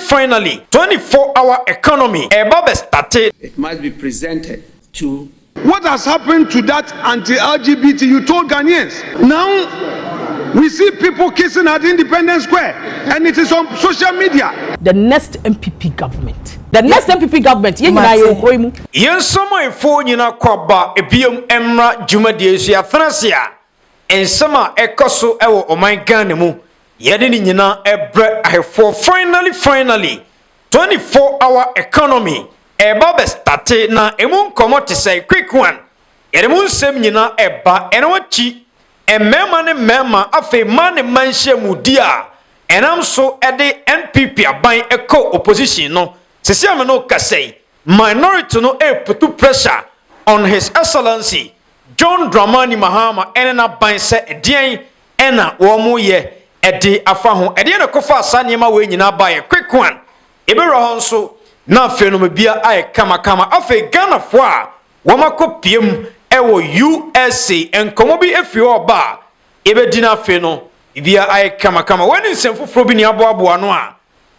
finally 24-hour economy eba started. It must be presented to. What has happened to that anti-LGBT you told Ghanaians? Now we see people kissing at Independence Square and it is on social media. The next MPP government. The next MPP government. Yen somo efo nyina kwaba ebiem emra dwumadie so afrasia. Ensama ekoso ewo oman Ghana mu. Yede ni nyina ebre ahefo finally 24-hour economy eba be starte na emu nkomo te say quick one. Yede mu nsem nyina eba ene wachi emema ne mema afi man manhye mu dia enam so ede NPP aban eko opposition no sisi ameno kasei minority no putu pressure on his excellency John Mahama enena ban se edian ena wo mu ye ede afa ho ede na kofa asanema we nyina bae quick one ebero ho nso na afenum bia ai kama afi Ghana fo a wo makopiem ewo USA enkomo bi efi oba ebedina afi no bia ai kama wani nsemfoforo bi ni aboabo no a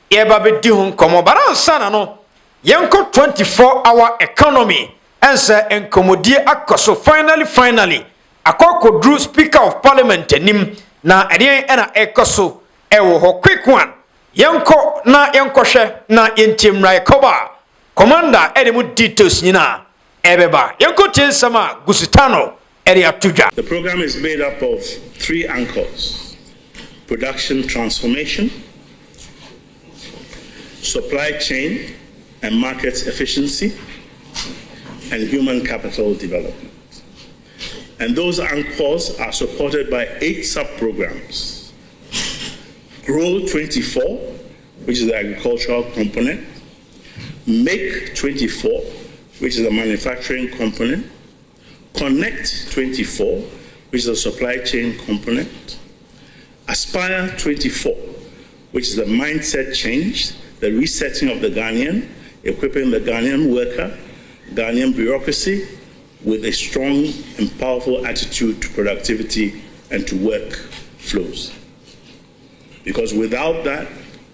eba be di ho nkomo baransa na no yenko 24-hour economy ense enkomodie akoso finally akoko drew speaker of parliament nim na ede ena ekoso ewo ho quick one yenko na yenkohwe na yentimra ekoba commander edemu details nyina ebeba yenko tinsama gusitano area tuja. The program is made up of 3 anchors: production transformation, supply chain and market efficiency, and human capital development. And those anchors are supported by 8 sub-programs. Grow 24, which is the agricultural component, Make 24, which is the manufacturing component, Connect 24, which is the supply chain component, Aspire 24, which is the mindset change, the resetting of the Ghanaian, equipping the Ghanaian worker, Ghanaian bureaucracy with a strong and powerful attitude to productivity and to work flows. Because without that,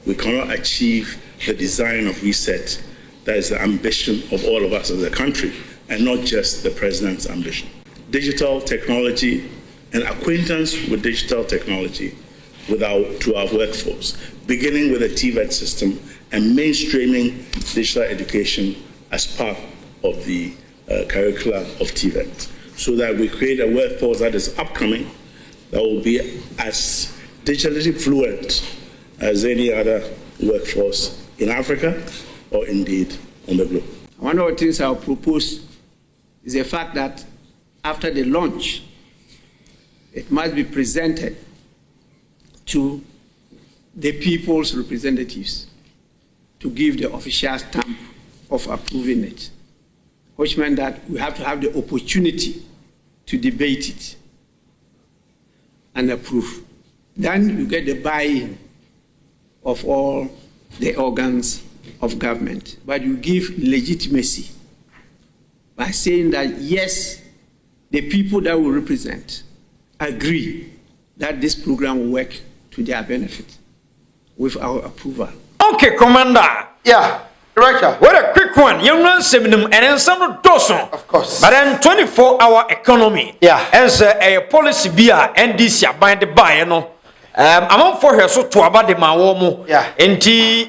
we cannot achieve the design of reset that is the ambition of all of us as a country, and not just the president's ambition. Digital technology and acquaintance with digital technology to our workforce, beginning with the TVET system and mainstreaming digital education as part of the curricula of TVET, so that we create a workforce that is upcoming, that will be as digitally fluent as any other workforce in Africa or indeed on the globe. One of the things I'll propose is the fact that after the launch, it must be presented to the people's representatives to give the official stamp of approving it, which meant that we have to have the opportunity to debate it and approve. Then you get the buy-in of all the organs of government, but you give legitimacy by saying that yes, the people that we represent agree that this program will work to their benefit with our approval. Okay, Commander. Yeah, Director. What a quick one. Young man, seminum, and then some dozen. Of course. But then 24-hour economy. Yeah. As a policy beer and this year by the buy, you know. I'm on for her so to about the Mawomo. Yeah. And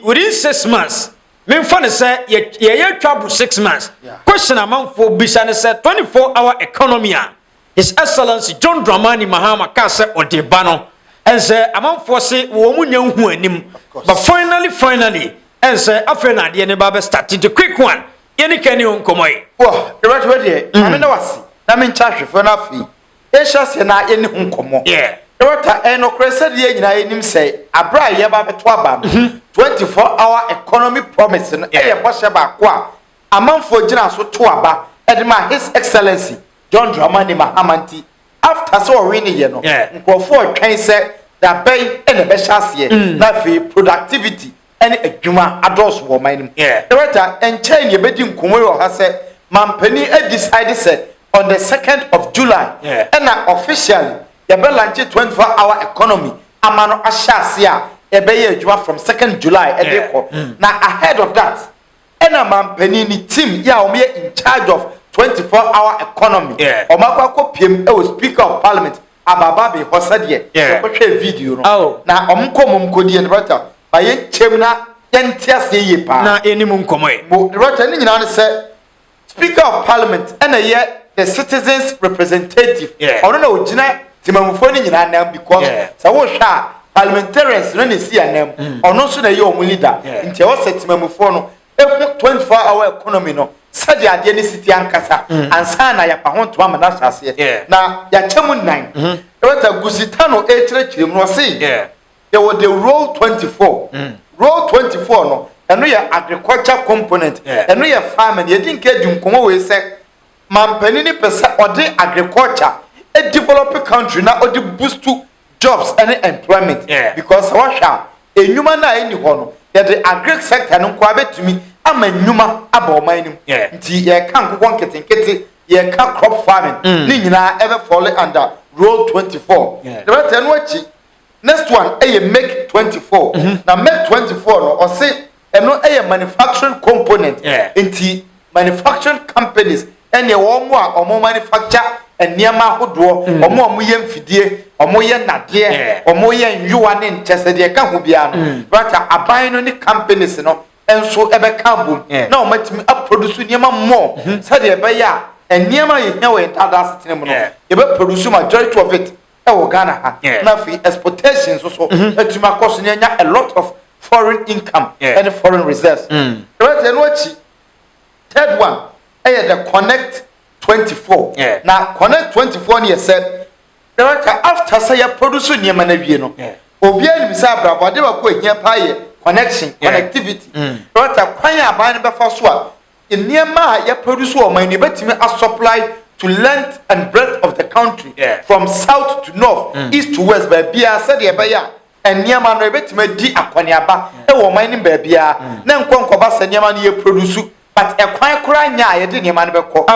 within 6 months, me fun say ye trouble 6 months. Yeah. Question amount for Bishan said 24-hour economy. His Excellency John Mahama Kase or de Bano. And say amount for say woman who him. But finally, and say after na the neighbor started the quick one. Any can you come away? Well, Director, I mean, I mean, charge for nothing. It's just an eye in Hunkomo. Yeah. Director, and no crescent ye in say, a bright yaba 24-hour economy promise and a washaba qua. A month for Jina so tuaba, and His Excellency John Mahama after so winning, you know, for train set that bay and a beshas that productivity and a juma adults woman. Yeah. Director, and chain your bedding Kumuro has said, Mampeni decided said on the 2nd of July, and officially. The 24-hour economy, Amano Ashasia, ebeye adwuma from 2nd July edeko na ahead of that ena mampani ni team ya omo in charge of 24-hour economy omakwa piem e speaker of parliament ababa be hosade ko hwe video no na omkom mkodi en brother baye chem na yentiase ye pa na enimu nkomo e mo brother ni nyina ne say speaker of parliament ena ye the citizens representative ono na ogina timamufo ni nyina nam because say wo hwa parliamentarians no ne si anam ono so na ye omu leader nti wo set timamufo no 24-hour economy no sadi ade ni city ankasa ansa na ya pahonto ama na sase na ya chemu 9 ewata gusitano e kirekire mu no say there was the role 24 role 24 no eno ya agriculture component eno ya farming ye din ke dunkomo we say mampani ni pesa ode agriculture a developing country na ode boost to jobs and employment because washa enyuma na eni ho no the agri sector no kwa betumi ama nyuma aba oman nim nti ye kan kokon nketenkete ye ka crop farming ni nyina ebe fall under role 24 the right no achi next one make 24 na make 24 no o say eno manufacturing component nti manufacturing companies ene wo mo a omo manufacture eniama hodo omo ye mfidie omo ye nade omo ye njuwa ne ntesede ka ho bia no right aban no ni companies no enso ebe ka bom na o matimi a produce niema more said ebe ya eniema ye hia we dada setene mo no ebe produce majority of it e wo Ghana ha na fi exportations so etuma cost nya a lot of foreign income and foreign reserves right eno achi third one the connect 24 now connect 24 ni said right after say ya produce niema na wie no obi anim say abrabo de ba ko ehia pa ye connection connectivity right kwan ya ban be fa so a niema ya produce o man ni betimi a supply to length and breadth of the country from south to north east to west by bia said e be ya niema no betimi di akwaniaba e wo man ni ba bia na nkonkoba sa niema no ye produce but a kwan kura nya ye de niema no be ko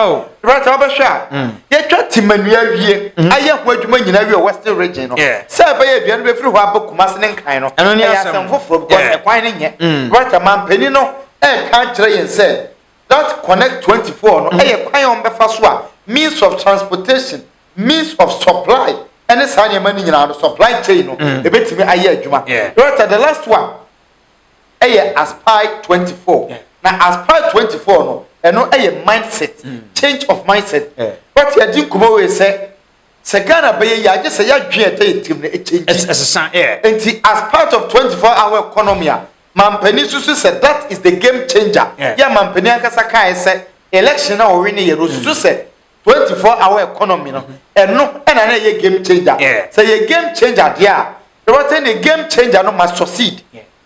right obehwa ye twa timanua wie aye ho adwuma nyina wie western region no say be ye bia no be firi ho abakuma se ne nkan no ya sam foforo because e kwan ne nye right man pani no e kan kire yen say that connect 24 no e kwan on be fa so a means of transportation means of supply any sa niema ni nyina no supply chain no e betimi aye adwuma right the last one aspire 24 na aspire 24 no eno mindset change of mindset what you din kumo we say Ghana be ya je say ya dwen e team na change enti as part of 24-hour economy mampani susu say that is the game changer ya mampani akasa kai say election na o win ye susu say 24-hour economy no eno na ye game changer say ye game changer dia what any game changer no must succeed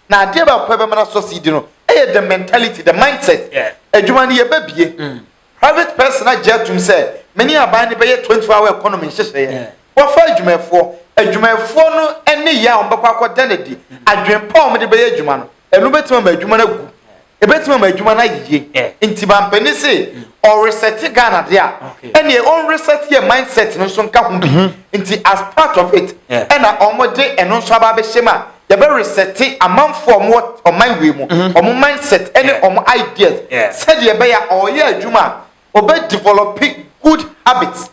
na dia ba kwa be na succeed no the mentality the mindset adwuma ne ye babie private person ajetum say many abani be 24-hour economy hyehyeye wo fa adwumafo no ene ya ombekwa akoda na di adwempa o me de be adwuma no enu betima ma adwuma na gu ebetima ma adwuma na yiye nti bampani say or reset Ghana dia ene on reset your mindset no so nka ho nti as part of it ena omode eno so aba be hyema the very resetting amount for what on my way or mindset any ideas said ye be ya or ye adwuma obe developing good habits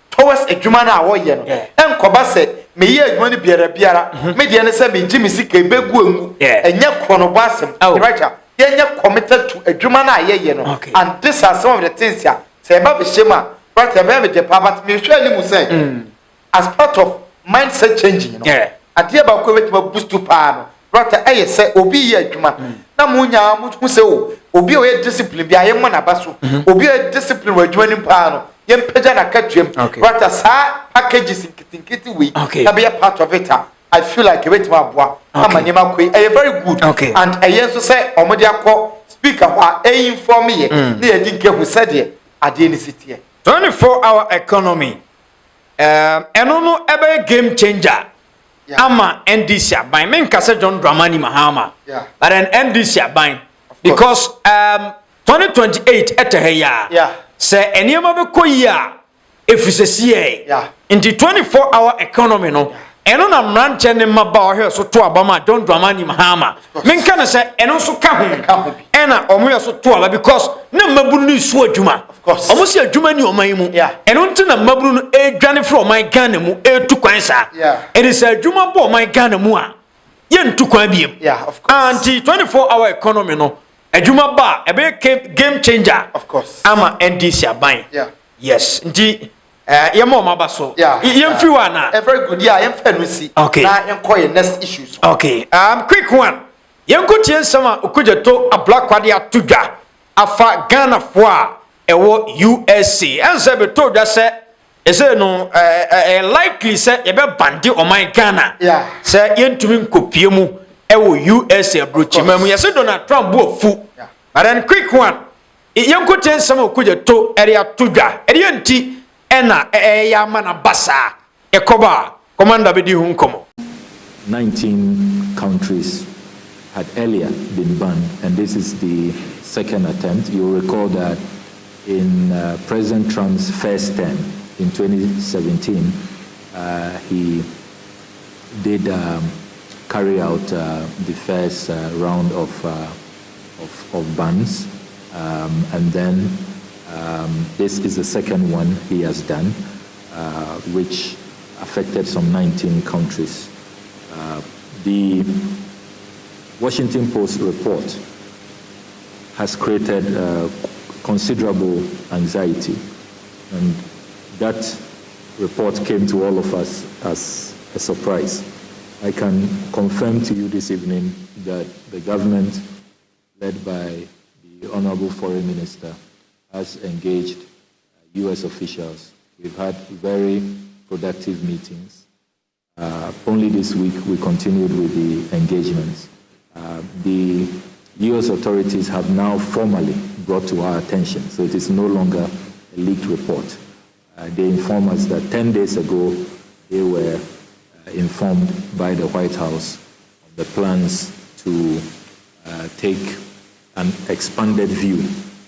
towards adwuma na wo ye no enkoba say me ye adwuma ni biara me de ne say me jimi sika begu engu enye krono bo asem right ye nye committed to adwuma na ye no and this are some of the things ya say ba be shema right e be me de but me hwe ni mu say as part of mindset changing you know ade ba ko wetima boost to pa no brother eye say obi ye adwuma na munya mu se o obi o ye discipline bi aye mo na baso obi o discipline wa adwuma ni pa no ye mpega na katwem brother sa packages nkitinkiti we na be part of it I feel like wetima aboa ama nyema ko eye very good and eye so say omode akọ speaker wa inform ye na ye dinke hu sade ade ni sitie 24-hour economy eno no ebe game changer ama NDC aban men kase John Mahama but an NDC aban because 2028 eteheya say eniema be koyi a efisesi in the 24-hour economy no eno na mranche ne maba ohwe so to abama John Mahama menka na say eno so ka ho ena omo so to aba because na mabunu ni su adwuma omo se adwuma ni oman mu eno nti na mabunu no edwane fro oman Ghana mu etu kwan sa it is adwuma bo oman Ghana mu a ye ntu kwan biem anti 24-hour economy no adwuma ba ebe game changer of course ama NDC aban yes nti yemo maba so yemfi wana very good yemfa no si na enko ye next issues okay quick one yenko tie nsama okujeto ablakkwade atodwa afa Ghana fo a ewo USA ense be to dwa se ese no likely se ye be bandi oman Ghana se yentumi nkopie mu ewo USA abrochima mu yese Donald Trump bo fu but then quick one yenko tie nsama okujeto ere atodwa ere enti ena ya mana basa ekoba commander bedi hu nkomo 19 countries had earlier been banned, and this is the second attempt. You'll recall that in President Trump's first term in 2017, he did carry out the first round of bans, and then this is the second one he has done, which affected some 19 countries. The Washington Post report has created considerable anxiety, and that report came to all of us as a surprise. I can confirm to you this evening that the government, led by the Honorable Foreign Minister, has engaged U.S. officials. We've had very productive meetings. Only this week we continued with the engagements. The U.S. authorities have now formally brought to our attention, so it is no longer a leaked report. They inform us that 10 days ago they were informed by the White House of the plans to take an expanded view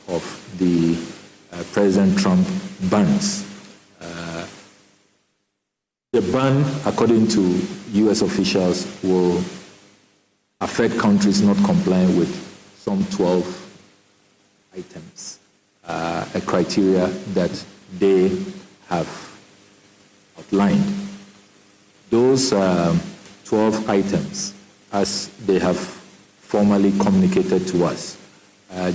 of the President Trump bans. The ban, according to U.S. officials, will affect countries not complying with some 12 items, a criteria that they have outlined. Those 12 items, as they have formally communicated to us,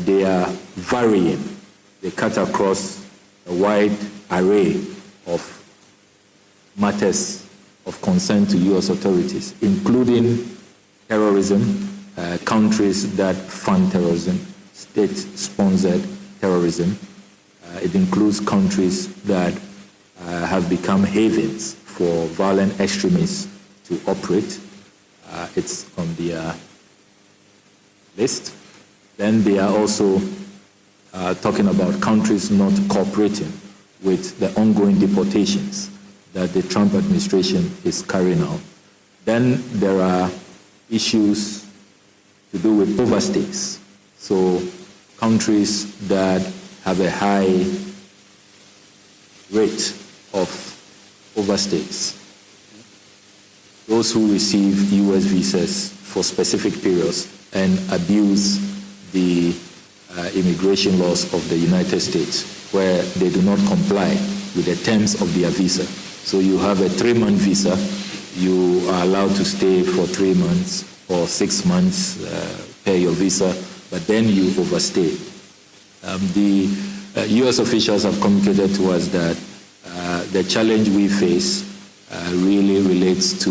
they are varying. They cut across a wide array of matters of concern to U.S. authorities, including terrorism, countries that fund terrorism, state-sponsored terrorism. It includes countries that have become havens for violent extremists to operate. It's on their list. Then they are also talking about countries not cooperating with the ongoing deportations that the Trump administration is carrying out. Then there are issues to do with overstays. So countries that have a high rate of overstays. Those who receive U.S. visas for specific periods and abuse the immigration laws of the United States, where they do not comply with the terms of their visa. So you have a 3-month visa, you are allowed to stay for 3 months or 6 months, pay your visa, but then you overstay. The U.S. officials have communicated to us that the challenge we face really relates to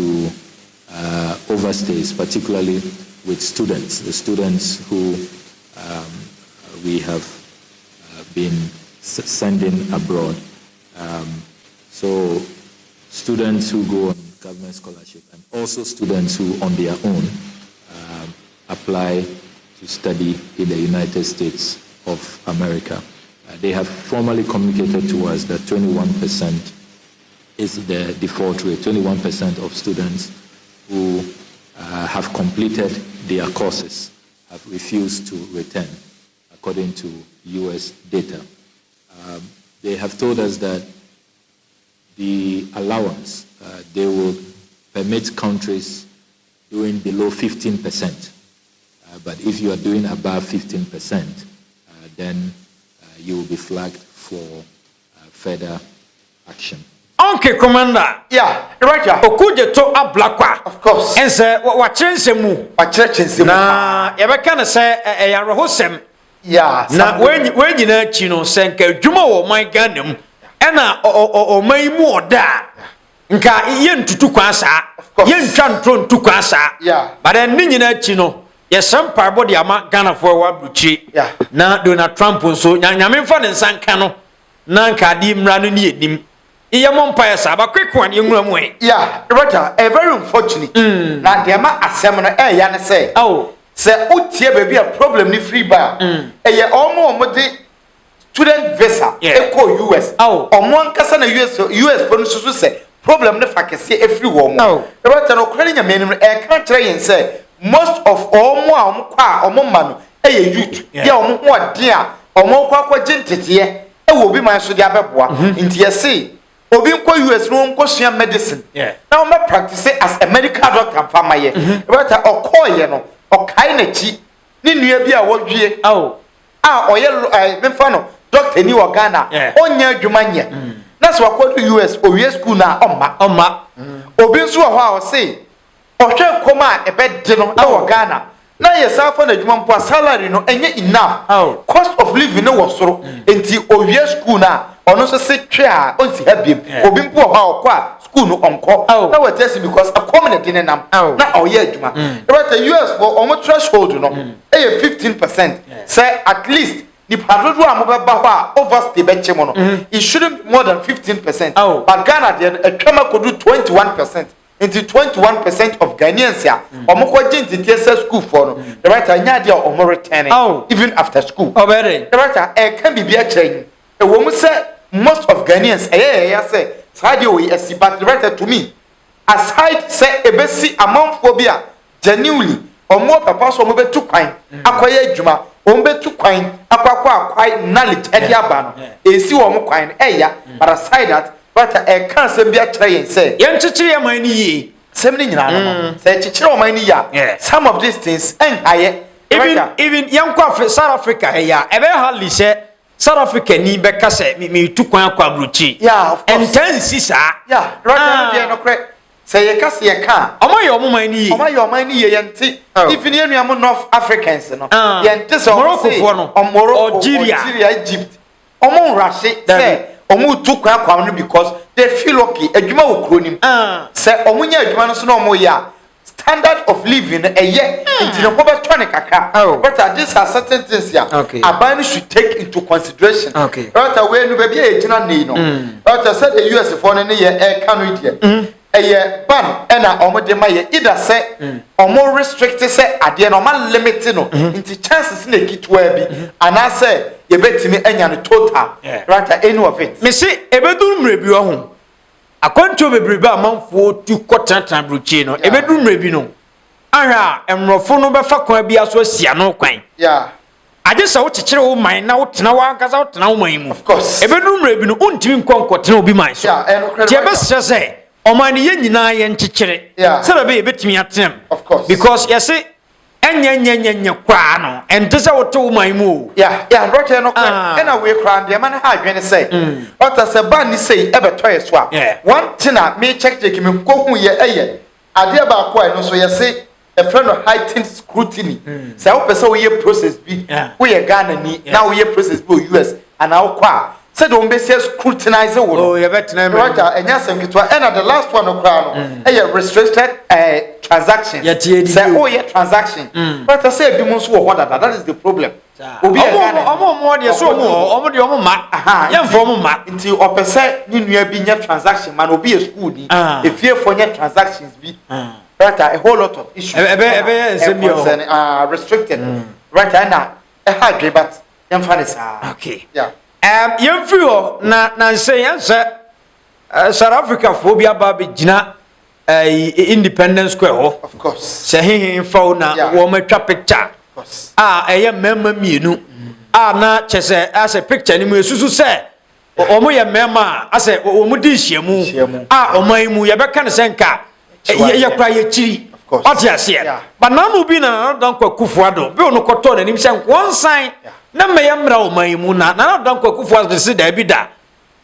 overstays, particularly with students, the students who we have been sending abroad. So students who go on government scholarship and also students who on their own apply to study in the United States of America. They have formally communicated to us that 21% is the default rate. 21% of students who have completed their courses have refused to return, according to U.S. data. They have told us that the allowance they will permits countries doing below 15%. But if you are doing above 15%, then you will be flagged for further action. Okay, Commander. Yeah, right. Okuje to ablakwa. Of course. And say what chensemu. Na yebeka na say eyarehosem. Yeah. Na when nyina chi no senka dwuma wo man Ghana mu. Ena o man mu oda. Nka ye ntutu kwa sa. Ye ntwa ntro ntu kwa sa. Yeah. But then ni nyina chi no ye sampa body ama Ghana for wa bruchi. Yeah. Na Donald Trump nso nyame mfa ne nsanka no. Na nka di mra no ni enim. Yeah, right. Very unfortunate. Now, the amount of seminar, Yana say, oh, say, Utia baby a problem ni free bar. A almost student visa, echo US. Oh, on one casana US police say, problem the fact see every woman. Oh, right. No credit a minimum, I can't try and say, most of all more man, a youth, yeah, more dear, or more quack gentility, it will be my Sudiababwa, in TSC. Obi nko US no nko sua medicine. Yeah. Now me practice as a medical doctor farmer ye. But okoye no, okai na chi. Ni nua bi a wodwie. Oh. Oye memfa no doctor ni wo Ghana. Onya adwuma nye. Na so akodo US owie school na omma. Obi nso wo ho a o say ohwe koma ebedi no na wo Ghana. Na ye safa na adwuma mpo salary no enye enough. Cost of living no wo soro. Enti owie school na ono so se twa a onsi ha biem obi mpo ha okwa school no onko na we test because a common din nam na oye adwuma but the US for omo threshold no 15% say at least ni padodo a mo beba ho a overstay be chemo no it shouldn't be more than 15%. But Ghana the atwama could do 21%. Into 21% of Ghanaians ya omo ko genti TSS school for no the right anya dia omo returning even after school the right can be a train. A woman said most of Ghanaians say Saudi we but directed to me aside say ebesi amount phobia genuinely or more papa so mo betu kwan akoye adwuma o mo betu kwan akwai knowledge e dia ba no esi wo mo kwan but aside that but e kan se bia kire yen say yen chichire man ni yi sem ni nyina no say chichire o man ni ya some of these things aye even yen kwa South Africa ebe hardly say South Africa ni beka se me tu kwan kwa bruchi. Yeah, of course. Intensi sa. Yeah, right now no correct. Say ye ka se ye ka. Omo ye omo man ni. Omo ye omo ni ye yenti. Even ye nuam North Africans no. Yenti so Morocco for no. Algeria, Egypt. Omo rashi say omo tu kwan kwa no because they feel okay. Adwuma wo kro nim. Say omo nya adwuma no so no omo ya. Standard of living a year into the Bobatonic account. But these are certain things here. A ban should take into consideration. Right away, no baby, a general Nino. But I said the US for an year, a Canada. A year ban and a omodemaya either say or more restricted say at the normal limited into chances in the kit where be. And I say, you bet me any total. Right at any of it. Me say, a bedroom review home. Akonto bebrebe amanfo tu kwotatan bruchi no ebedum rebi no aha emrofo no befa kwa bia so asia no kwan aje sa wo kekere wo man na wo tena wa ankaza wo tena wo man mu of course ebedum rebi no untimi nkonkotena obi man so tie be se oman ye nyina ye nkekere se be ebetimi atem of course because you see enya kwa no ente se wo to wo man mu right no kwa ena we kwa de man ha adwene say ota se ban ni say ebeto ye so a one thing me check me ko hu ye eye ade ba kwa no so ye say a friend of heightened scrutiny say wo pese wo ye process bi wo ye Ghana ni na wo ye process bi US and how kwa said don't be scrutinize wo oh ye betina me right enya sem kitwa and the last one no kwa no restricted transaction say oh yeah transaction but I say bi mo so wo that is the problem obi e Ghana omo de so omo de omo ma ye mfo omo ma nti opese ni nua bi nya transaction man obi e school ni efie for nya transactions bi right a whole lot of issues restricted right na e hard but yam fa this okay yam feel na say answer South Africa phobia ba be gina Independence Square of course say he for na wo matwa picture of course eye memma mienu na chese as a picture ni mu esusu say omo ye memma as omo di hyiamu oman mu ye beka ne senka ye kra ye chiri what you say but nanu bi na don kwakufu ado bi onu koto na nim se nkonsan na meyamra o mayimu na don kwakufu ado se da bi da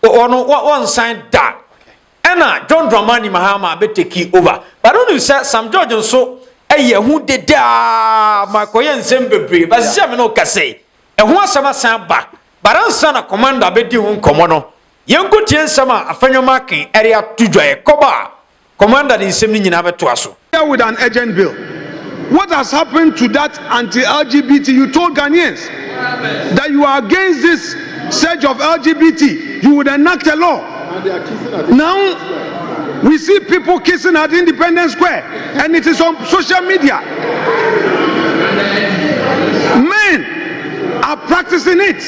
onu one sign da ena John Mahama beteki over but onu say Sam George nso eye hu deda makoye nsem bebre but se me no kase ehu asama san ba baransa na commander bedi hu nkomo no yenkotie nsama Afenyo makin area tudwae koba commander the nsem ni nyina beto aso with an urgent bill. What has happened to that anti-LGBT? You told Ghanaians that you are against this surge of LGBT. You would enact a law. Now we see people kissing at Independence Square, and it is on social media. Men are practicing it,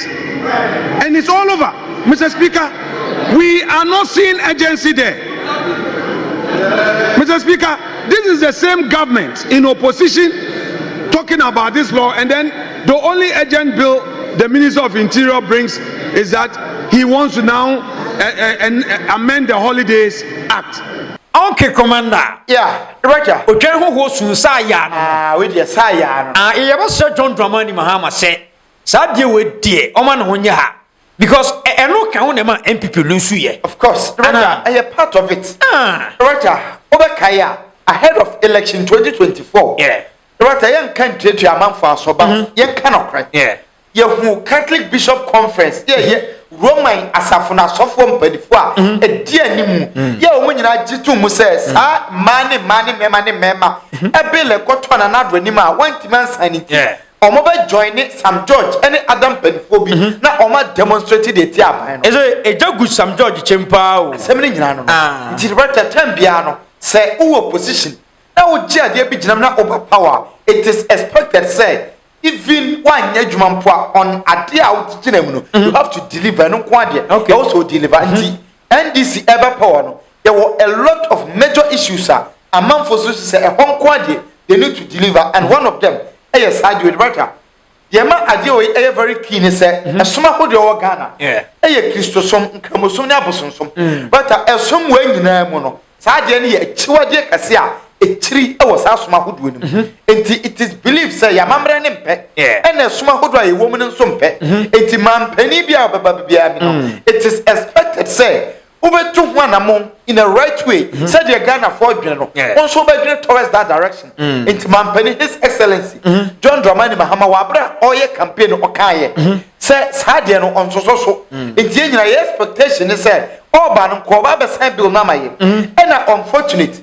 and it's all over. Mr. Speaker, we are not seeing urgency there. Mr. Speaker, this is the same government in opposition talking about this law, and then the only urgent bill the Minister of Interior brings is that he wants to now amend the Holidays Act. Okay, Commander. Yeah, Roger. Ojen ho sunsa ya no. We dey sa ya no. E ba Sir John Mahama say, "Sa die we die, o ma no nya ha." Because eno kan ho na ma MPP lunsu ye. Of course, Roger, I am part of it. Roger, Obakaya ahead of election 2024. Yeah. Roger, yen kan treat your man for asoba. Yen kan okra. Yeah. Ye hu Catholic Bishop Conference. Yeah. Roman asafuna sofo mpadifo a edi animu ye omo nyina gitu mu se sa mane mema ebele koto na nado anim a wantima sanity omo be join Sam George any Adam mpadifo bi na omo demonstrate the tia ban no ezo ejagu Sam George chempa o semni nyina no nti rebata tambia no se uwo position na wo gi ade bi ginam na over power it is expected say even one yejumampo on ade a wutigina mu no you have to deliver no kwade you also deliver anti NDC ever power no there were a lot of major issues among for so say a hon kwade they need to deliver and one of them yes I do it better yema ade we very keen say esoma ho de o Ghana Christosom nkramosom ne abosonsom but esom we nyina mu no sa ade ne ye chiwade kase a etiri e was asoma hodo anim enti it is believed say ya mamre ne mpe ene asoma hodo a yewo mu ne nso mpe enti mampani bia obeba bia mi no it is expected say ubetu ho anamo in a right way say the Ghana for dwene no also be dwene towards that direction enti mampani his excellency John Mahama wabra oye campaign okaye say sade no onso so enti nyina ye expectation say oba no ko ba be sign bill na maye ena unfortunate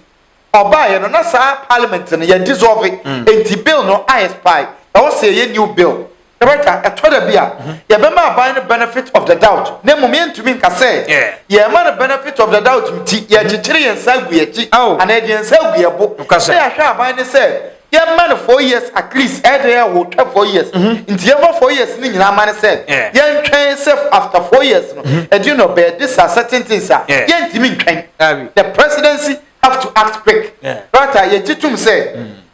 obaye no na sa parliament no ye dissolve enti bill no expire e wo say ye new bill right etoda bia ye be ma buy the benefit of the doubt na moment me nka say ye ma the benefit of the doubt nti ye chichiri ye nsa gu ye chi and e ye nsa gu ye bo say ya hwa buy ne say ye ma 4 years at least e dey wo 4 years nti ye ma 4 years ni nyina ma ne say ye ntwen self after 4 years no e do no be this are certain things ye ntimi ntwen the presidency have to act quick. Right, ye titum say,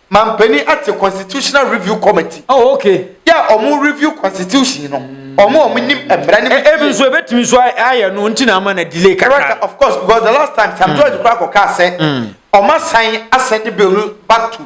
Mampeni at the Constitutional Review Committee. Oh, okay. Yeah, omu review constitution, no. Omu nim embrani. Even so bet me so I no ntina man a delay. Right, of course, because the last time Sam George Kwako said, Oma sign ascend the bill back to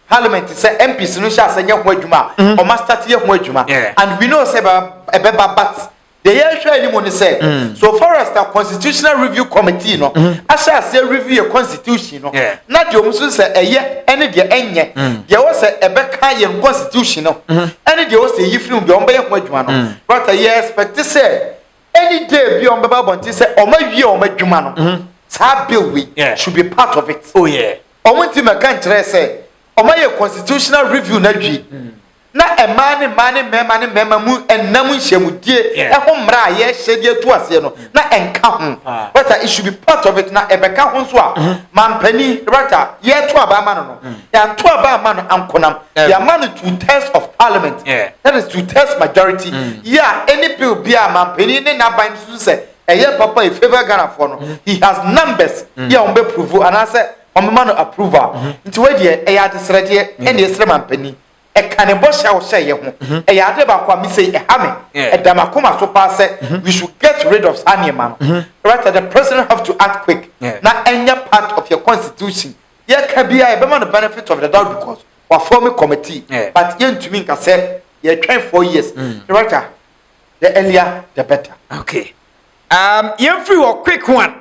Parliament. Say MPs no shall send your wajuma. Oma start your wajuma. And we know say ebeba but. The year shall anyone say so far as the Constitutional Review Committee no I shall say review your constitution no not your musu say a year any the enye there was a beka yen constitution no any there was a yifrim be on be adwuma no but a year expect to say any day be on baba bonti say o ma wie o ma adwuma no sa bill we should be part of it o monti me kan kire say o ma ye constitutional review na dwi na emane mema mu enam nhemudie ehom mra ye hyedie to ase no na enka ho but it should be part of it na ebeka ho so a mampani rata ye to aba ma no ya to aba ma no ankonam ya man 2/3 of parliament that is 2/3 majority any bill bia mampani ne na ban so say eye papa e favor Ghana for no he has numbers on be prove and I say on man approval nti we de e ya desrede e ne esre mampani e kanebo sha wo sha ye ho e ya de ba kwa mi say e ha me e damakoma so pa say we should get rid of Sanyema no right the president have to act quick na enya part of your constitution ye ka bia e be man the benefit of the doubt because we form a committee but yen to me can say ye try 4 years director the earlier the better. Okay. Yen free a quick one.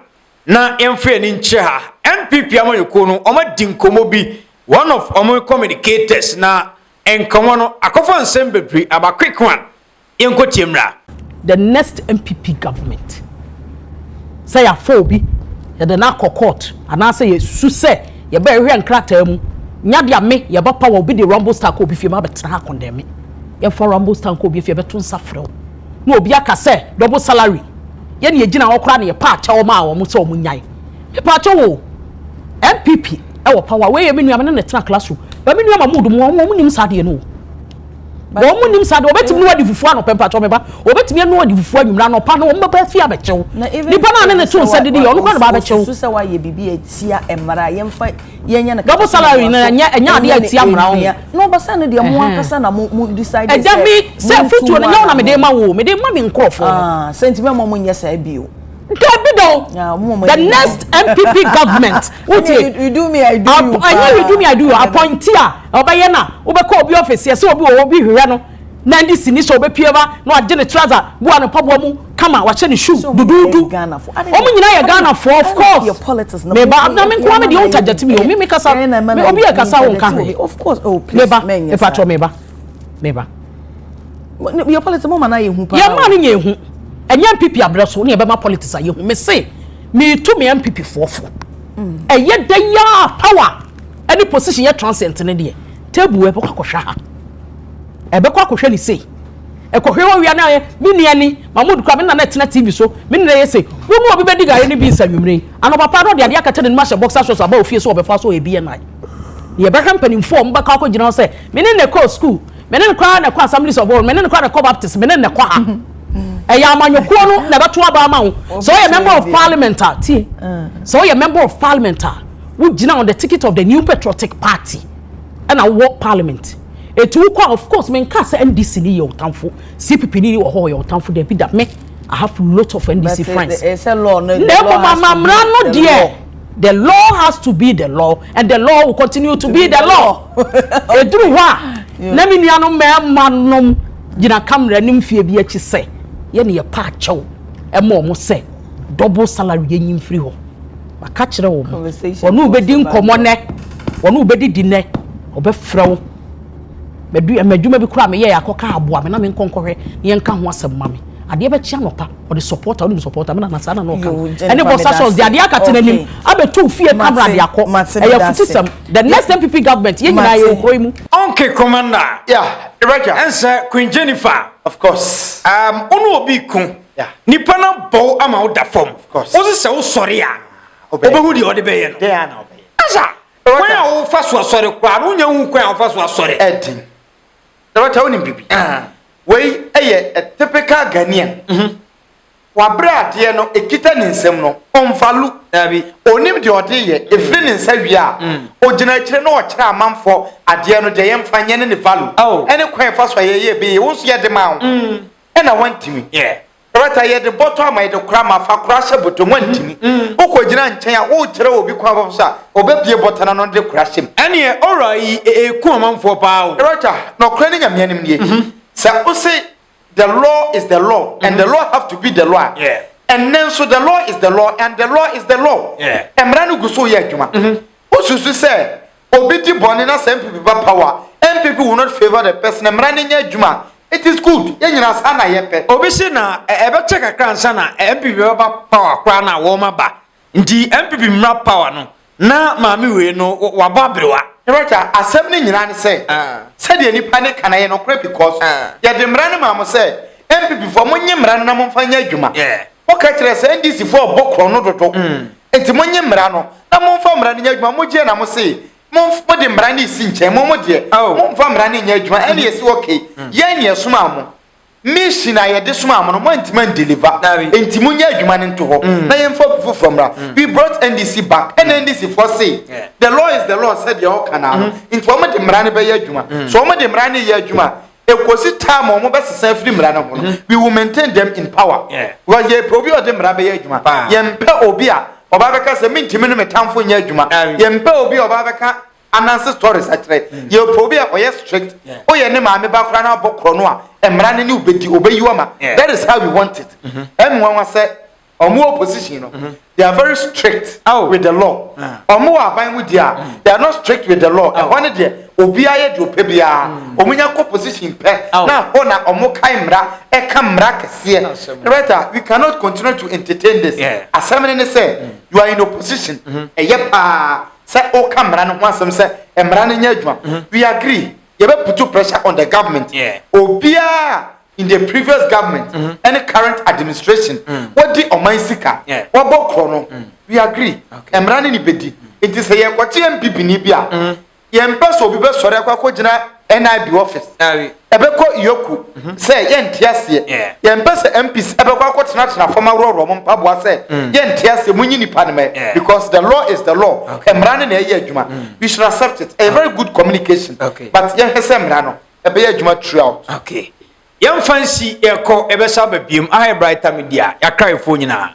Na yen free ni nche ha. NPP amoyoko no oma dinkomo bi one of omo communicators na enkomo no akofo nsem bebri aba quick one. Yen ko tiemra. The next MPP government. Say ya fobi ya de na court and I say su say ye be hwe nkrata mu. Nya dia me ye ba power obi de rumble star ko obi fie ma betra ha condemn. Ye for rumble star ko obi fie beto nsafrew. No obi aka say double salary. Ye ne gina wo kra ne ye pa acha wo ma wo mo so munyan. Me pa acha wo MPP e wo power we ye me nua me ne tena classroom. Ba me nua ma mudu mo mo nim sade no. Bo mo nim sade obetimi no adi fufu ano pempa acha me ba. Obetimi no adi fufu anwumra no pa no mo ba fie abechew. Nipa na ne tun sade de ye ono kwa ba abechew. Su se wa ye bibi etia emara ye mfa ye nya na double salary na nya ade etia mra ho. No ba sa ne de mo ankasa na mo decide say me say futu na nya na me de ma wo me de ma me nkrofo. Sentiment mo nya sa bio. The next MPP government. You do me, I do you. You do me, I do you. Appoint here. Obaye na. Obeko obi office. Yes, obi hwe no. Na ndi sini so obe pieva. No agene trouser. Bu ano pabo mu. Kama wache ni shoe. Dududu. Omu nyina ye Ghana for of course. Your politics. Meba na me kwa me de on target me. Me kasa. Me obi e kasa won ka ho. Of course. Oh please. Meba. E patro meba. Your politics mo mana ye hu pa. Ye ma ni ye hu. Enya MPP abreso ne be ma politics aye hu me say me to me MPP fofo eye da ya power any position ye transcend ne de table e be kwakwohwa ha e be kwakwohwa ni say e kohwe wo wia na me nuani Mahmoud kwa me na tena TV so me na ye say wo mu obi be diga ye ne bi nsanwumre ano papa no de ade akata ne ma hye boxer shorts aba ofie so obefa so e bi na ye be company form ba ka ko gina say me ne call school me ne kwa na kwa assemblies of all me ne kwa na baptist me ne kwa ha eya amanyoko no na beto aba ma wo so you member of parliament so you member of parliament who gina on the ticket of the new patriotic party and a work parliament etu kwa of course men ka say NDC ni your tamfo CPP ni your tamfo dey be that me I have lot of NDC friends it's a law no the law has to be the law and the law will continue to be the law edru wa na me nuanom me manom gina camera nim fie bi achi say ye ne ye pa achew e mo say double salary ye nyim free ho ba ka kire wo onu obedi nkomo ne onu obedi di ne obefrew medu amadwuma bi kura me ye akoka aboa me na me nkonkohwe ye nka ho asem ma me ade be chia nopa o de supporter o de supporter me na sana no ka ene bossa so de ade akate nanim abetu fie camera de akọ e ye futisem the next MPP government ye nyina ye okoi mu okay commander Roger answer Queen Jennifer of course onu obi kun nipa na bow ama o da form of course o se o sori a obehu de o de be ye no dey na obey asa when o fa so sori kwa no nya hu kwa o fa so sori edin Roger onim bibi we eye a typical Ghanaian wa brade no ekita ni nsem no onfalu abi onim de ode ye efri ni nsa wi a ogina kire no o kire amanfo ade no de ye mfanye ne value ene kwan fa so ye be wo so ye de ma wo ena wantimi rata ye de bottom my de kra ma fa kra hye botom wantimi okogina nchen a wo kire obi kwan fa so a obepie botana no de kra hye ene orai eku amanfo pa wo rata no kra ni nyame anim nie so we say the law is the law and the law have to be the law and then so the law is the law and the law is the law emranu guso ye adwuma osusu say obiti boni na MPP ba power MPP will not favor the person emranu nya adwuma it is good ye nyina sa na ye pe obi se na ebe check akran sa na MPP ba power kwa na wo ma ba ndi MPP mra power no na maami we no wa babrewa Roger, asem ni nyina ne say said ye nipa ne kana ye no kra because ye de mra ne maamo say MPP for monye mra na momfa nya adwuma o ka kire say NDC for bokro no dodo enti monye mra no na momfa mra ne nya adwuma moje na mo say momfa de mra ne si nche mo de momfa mra ne nya adwuma ene ye si okay ye nya suma mo mission aye de suma mo no mo enti man deliver enti munya adwuma ne nto ho na ye mfa from mra we brought NDC back and NDC for say the law is the law said you kana enti mo de mra ne be ye adwuma so mo de mra ne ye adwuma ekosi time mo be sesa free mra ne ho we will maintain them in power because ye probi o de mra be ye adwuma ye mpe obi a Obabeka se mintimi no metamfo nya adwuma yempe obi obabeka anansi stories atre ye obi a oye strict oye ne maame ba kra na bokro no a emra ne ubedi obeyiwama that is how we want it emwa se omo opposition no they are very strict with the law omo aban mu dia they are not strict with the law e ho ne de obi aye de opebia omunya ko position pe na ona omo kai mra e ka mra kese right we cannot continue to entertain this assembly ne say you are in opposition e ye pa say o ka mra no ho asem say e mra ne nya adwuma we agree you be put pressure on the government obia in the previous government any current administration what the oman sika what bokro no we agree emra ne ni bedi it is say kwachi MPP ni bia yempa so bi be sori akwa gina NIB office ebeko yoku say yentiase yempa se MPs ebeko akotena tena former roro mo mpaboa say yentiase munyi nipa ne me because the law is the law emra ne na ye adwuma we should accept it a very good communication but yen hese emra no ebe ye adwuma throughout yam fancy eko ebesa babiem ahe brighter media yakra efo nyina